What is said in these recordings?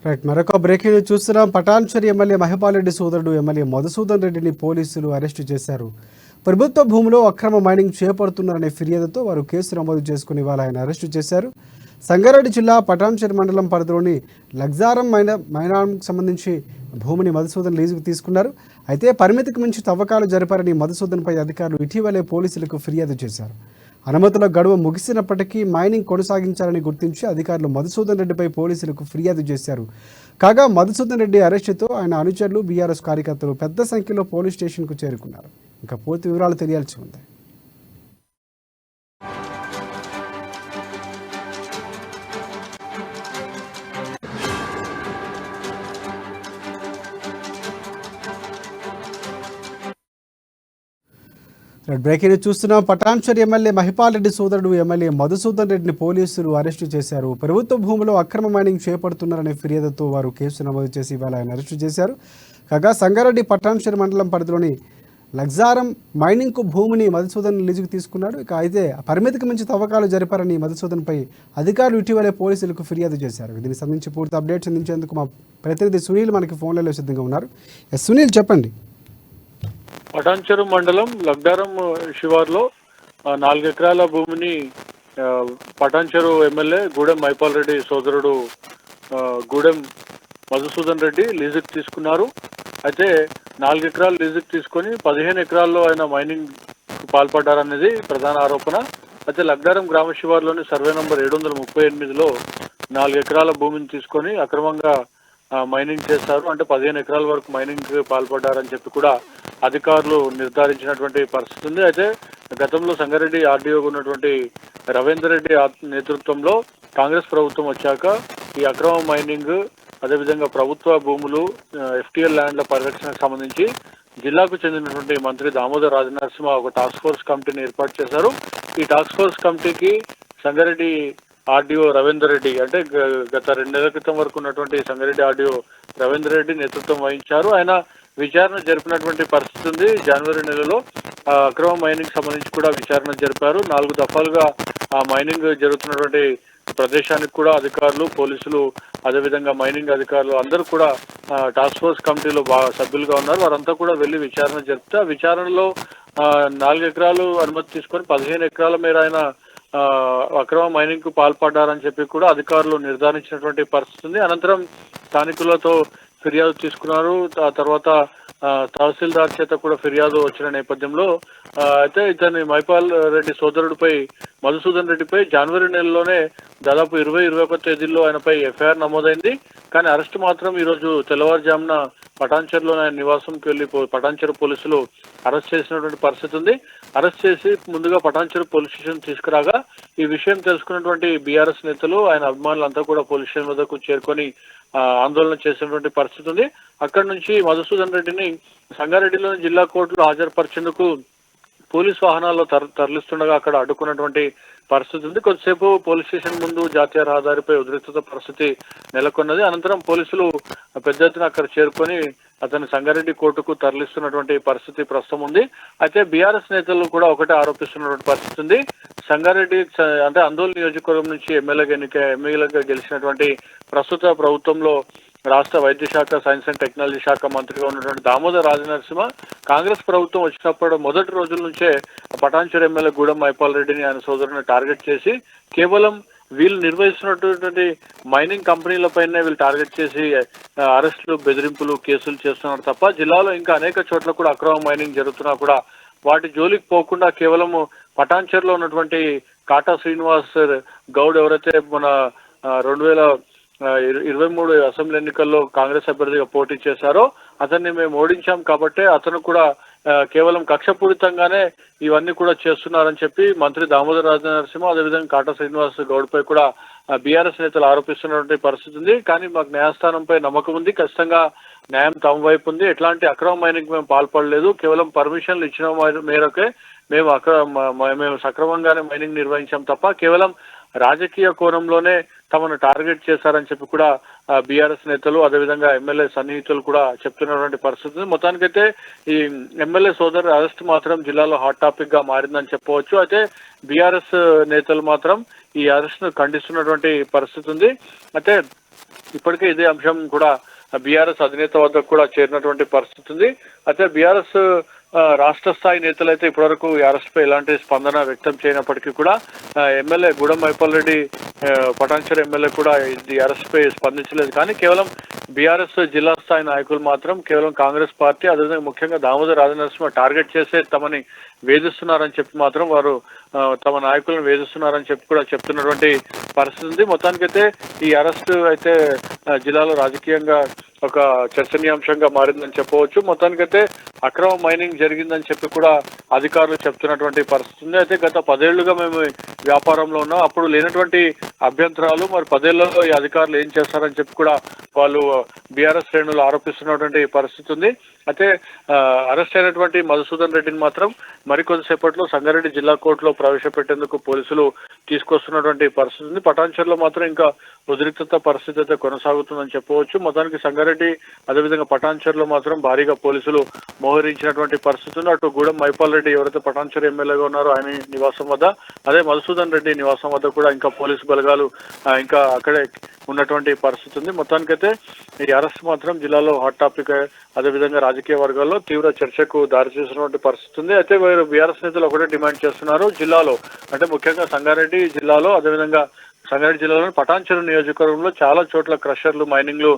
Right. మరొక breaking news చూస్తున్నాం. Patancheru MLA Mahipal Reddy సోదరుడు ఎమ్మెల్యే మధుసూదన్ రెడ్డిని పోలీసులు అరెస్టు చేశారు. ప్రభుత్వ భూమిలో అక్రమ మైనింగ్ చేపడుతున్నారనే ఫిర్యాదుతో వారు కేసు నమోదు చేసుకుని ఇవాళ ఆయన అరెస్టు చేశారు. సంగారెడ్డి జిల్లా పటాన్చెరు మండలం పరిధిలోని లగ్జారం మైనానికి సంబంధించి భూమిని మధుసూదన్ లీజుకు తీసుకున్నారు. అయితే పరిమితికి మించి తవ్వకాలు జరిపారని మధుసూదన్పై అధికారులు ఇటీవలే పోలీసులకు ఫిర్యాదు చేశారు. అనుమతుల గడువు ముగిసినప్పటికీ మైనింగ్ కొనసాగించాలని గుర్తించి అధికారులు మధుసూదన్ రెడ్డిపై పోలీసులకు ఫిర్యాదు చేశారు. కాగా మధుసూదన్ రెడ్డి అరెస్టుతో ఆయన అనుచరులు, బీఆర్ఎస్ కార్యకర్తలు పెద్ద సంఖ్యలో పోలీస్ స్టేషన్కు చేరుకున్నారు. ఇంకా పూర్తి వివరాలు తెలియాల్సి ఉంది. బ్రేకింగ్ న్యూస్ చూస్తున్నాం. పటాన్చెరు ఎమ్మెల్యే మహిపాల్ రెడ్డి సోదరుడు ఎమ్మెల్యే మధుసూదన్ రెడ్డిని పోలీసులు అరెస్టు చేశారు. ప్రభుత్వ భూమిలో అక్రమ మైనింగ్ చేపడుతున్నారనే ఫిర్యాదుతో వారు కేసు నమోదు చేసి ఇవాళ ఆయన అరెస్టు చేశారు. కాగా సంగారెడ్డి పటాన్చెరు మండలం పరిధిలోని లగ్జారం మైనింగ్కు భూమిని మధుసూదన్ లీజుకు తీసుకున్నాడు. ఇక అయితే పరిమితికి మించి తవ్వకాలు జరిపారని మధుసూదన్పై అధికారులు ఇటీవలే పోలీసులకు ఫిర్యాదు చేశారు. దీనికి సంబంధించి పూర్తి అప్డేట్స్ అందించేందుకు మా ప్రతినిధి సునీల్ మనకి ఫోన్లలో సిద్ధంగా ఉన్నారు. సునీల్, చెప్పండి. పటాన్చెరు మండలం లగ్డారం శివార్లో 4 ఎకరాల భూమిని పటాన్చెరు ఎమ్మెల్యే గూడెం మహిపాల్ రెడ్డి సోదరుడు గూడెం మధుసూదన్ రెడ్డి లీజుకు తీసుకున్నారు. అయితే 4 ఎకరాలు లీజుకు తీసుకొని 15 ఎకరాల్లో ఆయన మైనింగ్ పాల్పడ్డారనేది ప్రధాన ఆరోపణ. అయితే లగ్డారం గ్రామ శివార్లోని సర్వే నంబర్ 738లో 4 ఎకరాల భూమిని తీసుకొని అక్రమంగా మైనింగ్ చేస్తారు. అంటే 15 ఎకరాల వరకు మైనింగ్ పాల్పడ్డారని చెప్పి కూడా అధికారులు నిర్ధారించినటువంటి పరిస్థితి ఉంది. అయితే గతంలో సంగారెడ్డి ఆర్డీఓగా ఉన్నటువంటి రవీందర్ రెడ్డి నేతృత్వంలో కాంగ్రెస్ ప్రభుత్వం వచ్చాక ఈ అక్రమ మైనింగ్, అదేవిధంగా ప్రభుత్వ భూములు, ఎఫ్టీఎల్ ల్యాండ్ల పరిరక్షణకు సంబంధించి జిల్లాకు చెందినటువంటి మంత్రి దామోదర్ రాజనరసింహ ఒక టాస్క్ ఫోర్స్ కమిటీని ఏర్పాటు చేశారు. ఈ టాస్క్ ఫోర్స్ కమిటీకి సంగారెడ్డి ఆర్డీఓ రవీందర్ రెడ్డి, అంటే గత 2 నెలల క్రితం వరకు ఉన్నటువంటి సంగారెడ్డి ఆర్డీఓ రవీందర్ రెడ్డి నేతృత్వం వహించారు. ఆయన విచారణ జరిపినటువంటి పరిస్థితి ఉంది. జనవరి నెలలో అక్రమ మైనింగ్ సంబంధించి కూడా విచారణ జరిపారు. 4 దఫాలుగా ఆ మైనింగ్ జరుగుతున్నటువంటి ప్రదేశానికి కూడా అధికారులు, పోలీసులు, అదేవిధంగా మైనింగ్ అధికారులు అందరూ కూడా టాస్క్ ఫోర్స్ కమిటీలో సభ్యులుగా ఉన్నారు. వారంతా కూడా వెళ్లి విచారణ జరిపితే ఆ విచారణలో 4 ఎకరాలు అనుమతి తీసుకొని 15 ఎకరాల మేర ఆయన అక్రమ మైనింగ్ కు పాల్పడ్డారని చెప్పి కూడా అధికారులు నిర్ధారించినటువంటి పరిస్థితి ఉంది. అనంతరం స్థానికులతో ఫిర్యాదు తీసుకున్నారు. ఆ తర్వాత తహసీల్దార్ చేత కూడా ఫిర్యాదు వచ్చిన నేపథ్యంలో అయితే ఇతని మహిపాల్ రెడ్డి సోదరుడిపై మధుసూదన్ రెడ్డిపై జనవరి నెలలోనే దాదాపు 20-21 తేదీల్లో ఆయనపై ఎఫ్ఐఆర్ నమోదైంది. కానీ అరెస్ట్ మాత్రం ఈరోజు తెల్లవారుజామున పటాన్చెరులో ఆయన నివాసంకి వెళ్లి పటాన్చెరు పోలీసులు అరెస్ట్ చేసినటువంటి పరిస్థితి ఉంది. అరెస్ట్ చేసి ముందుగా పటాన్చెరు పోలీస్ స్టేషన్ తీసుకురాగా ఈ విషయం తెలుసుకున్నటువంటి బీఆర్ఎస్ నేతలు, ఆయన అభిమానులంతా కూడా పోలీస్ స్టేషన్ వద్దకు చేరుకొని ఆందోళన చేసినటువంటి పరిస్థితి ఉంది. అక్కడి నుంచి మధుసూదన్ రెడ్డిని సంగారెడ్డిలోని జిల్లా కోర్టులో హాజరుపరిచేందుకు పోలీస్ వాహనాల్లో తరలిస్తుండగా అక్కడ అడ్డుకున్నటువంటి పరిస్థితి ఉంది. కొద్దిసేపు పోలీస్ స్టేషన్ ముందు జాతీయ రహదారిపై ఉద్రిక్తత పరిస్థితి నెలకొన్నది. అనంతరం పోలీసులు పెద్ద ఎత్తున అక్కడ చేరుకొని అతని సంగారెడ్డి కోర్టుకు తరలిస్తున్నటువంటి పరిస్థితి ప్రస్తుతం ఉంది. అయితే బీఆర్ఎస్ నేతలు కూడా ఒకటే ఆరోపిస్తున్నటువంటి పరిస్థితి ఉంది. సంగారెడ్డి అంటే ఆందోళన నియోజకవర్గం నుంచి ఎమ్మెల్యేగా గెలిచినటువంటి ప్రస్తుత ప్రభుత్వంలో రాష్ట్ర వైద్య శాఖ, సైన్స్ అండ్ టెక్నాలజీ శాఖ మంత్రిగా ఉన్నటువంటి దామోదర్ రాజనరసింహ కాంగ్రెస్ ప్రభుత్వం వచ్చినప్పుడు మొదటి రోజుల నుంచే పటాన్చెరు ఎమ్మెల్యే గూడెం మహిపాల్ రెడ్డిని, ఆయన సోదరుని టార్గెట్ చేసి కేవలం వీళ్ళు నిర్వహిస్తున్నటువంటి మైనింగ్ కంపెనీలపైనే వీళ్ళు టార్గెట్ చేసి అరెస్టులు, బెదిరింపులు, కేసులు చేస్తున్నారు తప్ప జిల్లాలో ఇంకా అనేక చోట్ల కూడా అక్రమ మైనింగ్ జరుగుతున్నా కూడా వాటి జోలికి పోకుండా కేవలం పటాన్చెరులో ఉన్నటువంటి కాటా శ్రీనివాస్ గౌడ్ ఎవరైతే మన 2023 అసెంబ్లీ ఎన్నికల్లో కాంగ్రెస్ అభ్యర్థిగా పోటీ చేశారో అతన్ని మేము ఓడించాం కాబట్టి అతను కూడా కేవలం కక్షపూరితంగానే ఇవన్నీ కూడా చేస్తున్నారని చెప్పి మంత్రి దామోదర్ రాజనరసింహ, అదేవిధంగా కాటా శ్రీనివాస్ గౌడ్ పై కూడా బీఆర్ఎస్ నేతలు ఆరోపిస్తున్నటువంటి పరిస్థితి ఉంది. కానీ మాకు న్యాయస్థానంపై నమ్మకం ఉంది. ఖచ్చితంగా న్యాయం తమ వైపు ఉంది. ఎట్లాంటి అక్రమ మైనింగ్ మేము పాల్పడలేదు. కేవలం పర్మిషన్లు ఇచ్చిన మేరకే మేము సక్రమంగానే మైనింగ్ నిర్వహించాం తప్ప కేవలం రాజకీయ కోణంలోనే తమను టార్గెట్ చేశారని చెప్పి కూడా బీఆర్ఎస్ నేతలు, అదేవిధంగా ఎమ్మెల్యే సన్నిహితులు కూడా చెప్తున్నటువంటి పరిస్థితి. మొత్తానికైతే ఈ ఎమ్మెల్యే సోదరు అరెస్ట్ మాత్రం జిల్లాలో హాట్ టాపిక్ గా మారిందని చెప్పవచ్చు. అయితే బీఆర్ఎస్ నేతలు మాత్రం ఈ అరెస్ట్ ను ఖండిస్తున్నటువంటి పరిస్థితి ఉంది. అయితే ఇప్పటికే ఇదే అంశం కూడా బీఆర్ఎస్ అధినేత వద్దకు కూడా చేరినటువంటి పరిస్థితి ఉంది. అయితే బీఆర్ఎస్ రాష్ట్ర స్థాయి నేతలు అయితే ఇప్పటివరకు ఈ అరెస్ట్ పై ఎలాంటి స్పందన వ్యక్తం చేయనప్పటికీ కూడా ఎమ్మెల్యే గూడెం మైపాల్ రెడ్డి పటాన్చెరు ఎమ్మెల్యే కూడా ఈ అరెస్ట్ పై స్పందించలేదు. కానీ కేవలం బీఆర్ఎస్ జిల్లా స్థాయి నాయకులు మాత్రం కేవలం కాంగ్రెస్ పార్టీ అదేవిధంగా ముఖ్యంగా దామోదర్ రాజనరసింహ టార్గెట్ చేసే తమని వేధిస్తున్నారని చెప్పి మాత్రం వారు తమ నాయకులను వేధిస్తున్నారని చెప్పి కూడా చెప్తున్నటువంటి పరిస్థితి ఉంది. మొత్తానికైతే ఈ అరెస్ట్ అయితే జిల్లాలో రాజకీయంగా ఒక చర్చనీయాంశంగా మారిందని చెప్పవచ్చు. మొత్తానికైతే అక్రమ మైనింగ్ జరిగిందని చెప్పి కూడా అధికారులు చెప్తున్నటువంటి పరిస్థితి ఉంది. అయితే గత 10 ఏళ్లుగా మేము వ్యాపారంలో ఉన్నాం, అప్పుడు లేనటువంటి అభ్యంతరాలు మరి 10 ఏళ్లలో ఈ అధికారులు ఏం చేస్తారని చెప్పి కూడా వాళ్ళు బీఆర్ఎస్ శ్రేణులు ఆరోపిస్తున్నటువంటి పరిస్థితి ఉంది. అయితే అరెస్ట్ అయినటువంటి మధుసూదన్ రెడ్డిని మాత్రం మరికొద్దిసేపట్లో సంగారెడ్డి జిల్లా కోర్టులో ప్రవేశపెట్టేందుకు పోలీసులు తీసుకొస్తున్నటువంటి పరిస్థితి ఉంది. పటాన్చెరులో మాత్రం ఇంకా ఉద్రిక్తత పరిస్థితి అయితే కొనసాగుతుందని చెప్పవచ్చు. మొత్తానికి సంగారెడ్డి అదేవిధంగా పటాన్చెరులో మాత్రం భారీగా పోలీసులు మోహరించినటువంటి పరిస్థితి ఉంది. అటు గూడెం మైపాల్ రెడ్డి ఎవరైతే పటాన్చెరు ఎమ్మెల్యేగా ఉన్నారో ఆయన నివాసం వద్ద, అదే మధుసూదన్ రెడ్డి నివాసం వద్ద కూడా ఇంకా పోలీసు బలగాలు ఇంకా అక్కడే ఉన్నటువంటి పరిస్థితి ఉంది. మొత్తానికైతే ఈ అరెస్ట్ మాత్రం జిల్లాలో హాట్ టాపిక్, అదేవిధంగా రాజకీయ వర్గాల్లో తీవ్ర చర్చకు దారితీసినటువంటి పరిస్థితి ఉంది. అయితే వీరు బీఆర్ఎస్ నేతలు ఒకటే డిమాండ్ చేస్తున్నారు, జిల్లాలో అంటే ముఖ్యంగా సంగారెడ్డి జిల్లాలో అదేవిధంగా సంగారెడ్డి జిల్లాలోని పటాన్చెరు నియోజకవర్గంలో చాలా చోట్ల క్రషర్లు మైనింగ్లు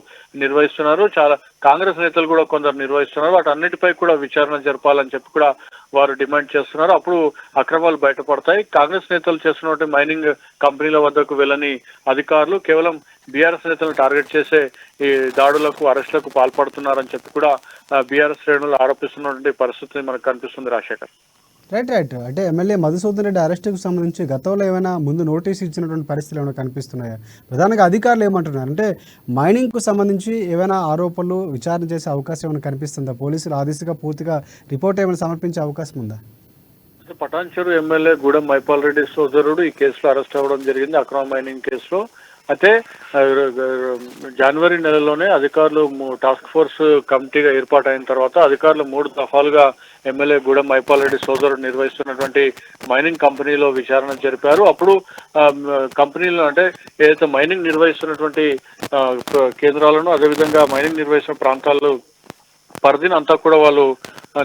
నిర్వహిస్తున్నారు. చాలా కాంగ్రెస్ నేతలు కూడా కొందరు నిర్వహిస్తున్నారు. వాటన్నిటిపై కూడా విచారణ జరపాలని చెప్పి కూడా వారు డిమాండ్ చేస్తున్నారు. అప్పుడు అక్రమాలు బయటపడతాయి. కాంగ్రెస్ నేతలు చేస్తున్నటువంటి మైనింగ్ కంపెనీల వద్దకు వెళ్ళని అధికారులు కేవలం బీఆర్ఎస్ నేతలను టార్గెట్ చేసే ఈ దాడులకు అరెస్టులకు పాల్పడుతున్నారని చెప్పి కూడా బీఆర్ఎస్ శ్రేణులు ఆరోపిస్తున్నటువంటి పరిస్థితి మనకు కనిపిస్తుంది. రాజశేఖర్, రైట్. అంటే ఎమ్మెల్యే మధుసూదన్ రెడ్డి అరెస్టుకు సంబంధించి గతంలో ఏమైనా ముందు నోటీస్ ఇచ్చినటువంటి పరిస్థితులు ఏమైనా కనిపిస్తున్నాయా? ప్రధానంగా అధికారులు ఏమంటున్నారు అంటే మైనింగ్కు సంబంధించి ఏమైనా ఆరోపణలు విచారణ చేసే అవకాశం ఏమైనా కనిపిస్తుందా? పోలీసులు ఆ దిశగా పూర్తిగా రిపోర్ట్ ఏమైనా సమర్పించే అవకాశం ఉందా? పటాన్చెరు ఎమ్మెల్యే గూడెం మైపాల్ రెడ్డి సోదరుడు ఈ కేసులో అరెస్ట్ అవ్వడం జరిగింది, అక్రమ మైనింగ్ కేసులో. అయితే జనవరి నెలలోనే అధికారులు టాస్క్ ఫోర్స్ కమిటీగా ఏర్పాటైన తర్వాత అధికారులు 3 దఫాలుగా ఎమ్మెల్యే గూడెం మైపాల్ రెడ్డి సోదరుడు నిర్వహిస్తున్నటువంటి మైనింగ్ కంపెనీలో విచారణ జరిపారు. అప్పుడు కంపెనీలు అంటే ఏదైతే మైనింగ్ నిర్వహిస్తున్నటువంటి కేంద్రాలను అదేవిధంగా మైనింగ్ నిర్వహిస్తున్న ప్రాంతాల్లో పరిధిని అంతా కూడా వాళ్ళు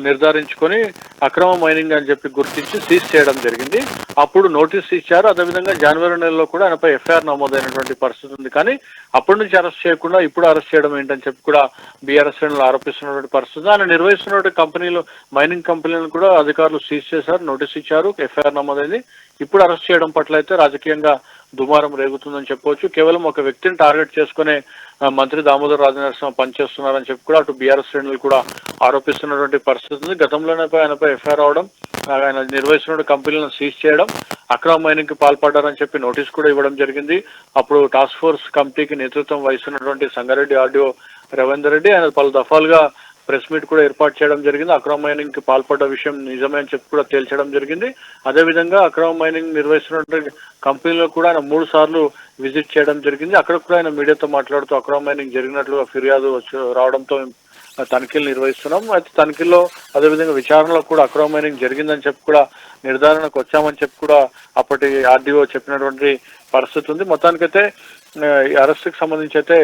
నిర్ధారించుకొని అక్రమ మైనింగ్ అని చెప్పి గుర్తించి సీజ్ చేయడం జరిగింది. అప్పుడు నోటీస్ ఇచ్చారు. అదేవిధంగా జనవరి నెలలో కూడా ఆయనపై ఎఫ్ఐఆర్ నమోదైనటువంటి పరిస్థితి ఉంది. కానీ అప్పటి నుంచి అరెస్ట్ చేయకుండా ఇప్పుడు అరెస్ట్ చేయడం ఏంటని చెప్పి కూడా బీఆర్ఎస్ శ్రేణులు ఆరోపిస్తున్నటువంటి పరిస్థితి. ఆయన నిర్వహిస్తున్నటువంటి కంపెనీలు మైనింగ్ కంపెనీలను కూడా అధికారులు సీజ్ చేశారు, నోటీస్ ఇచ్చారు, ఎఫ్ఐఆర్ నమోదైంది. ఇప్పుడు అరెస్ట్ చేయడం పట్ల అయితే రాజకీయంగా దుమారం రేగుతుందని చెప్పవచ్చు. కేవలం ఒక వ్యక్తిని టార్గెట్ చేసుకునే మంత్రి దామోదర్ రాజనరసింహ పనిచేస్తున్నారని చెప్పి కూడా అటు బీఆర్ఎస్ శ్రేణులు కూడా ఆరోపిస్తున్నటువంటి పరిస్థితి ఉంది. గతంలోనే ఆయనపై ఎఫ్ఐఆర్ అవడం, ఆయన నిర్వహిస్తున్న కంపెనీలను సీజ్ చేయడం, అక్రమ మైనింగ్ కి పాల్పడ్డారని చెప్పి నోటీస్ కూడా ఇవ్వడం జరిగింది. అప్పుడు టాస్క్ ఫోర్స్ కమిటీకి నేతృత్వం వహిస్తున్నటువంటి సంగారెడ్డి ఆర్డీఓ రవీందర్ రెడ్డి ఆయన పలు దఫాలుగా ప్రెస్ మీట్ కూడా ఏర్పాటు చేయడం జరిగింది. అక్రమ మైనింగ్ కి పాల్పడ్డ విషయం నిజమే అని చెప్పి కూడా తేల్చడం జరిగింది. అదేవిధంగా అక్రమ మైనింగ్ నిర్వహిస్తున్నటువంటి కంపెనీలో కూడా ఆయన 3 సార్లు విజిట్ చేయడం జరిగింది. అక్కడ కూడా ఆయన మీడియాతో మాట్లాడుతూ అక్రమ మైనింగ్ జరిగినట్లుగా ఫిర్యాదు రావడంతో తనిఖీలు నిర్వహిస్తున్నాం. అయితే తనిఖీల్లో అదేవిధంగా విచారణలో కూడా అక్రమ మైనింగ్ జరిగిందని చెప్పి కూడా నిర్ధారణకు వచ్చామని చెప్పి కూడా అప్పటి ఆర్డీఓ చెప్పినటువంటి పరిస్థితి ఉంది. మొత్తానికైతే ఈ అరెస్టుకు సంబంధించి అయితే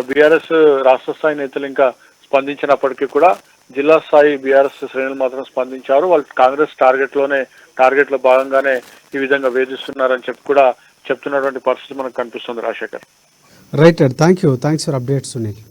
బీఆర్ఎస్ రాష్ట్ర స్థాయి నేతలు ఇంకా స్పందించినప్పటికీ కూడా జిల్లా స్థాయి బీఆర్ఎస్ శ్రేణులు మాత్రం స్పందించారు. వాళ్ళు కాంగ్రెస్ టార్గెట్లో భాగంగానే ఈ విధంగా వేధిస్తున్నారని చెప్పి కూడా చెప్తున్నటువంటి పరిస్థితి మనకు కనిపిస్తుంది. Rajasekhar, right. Thanks for updates Sunil.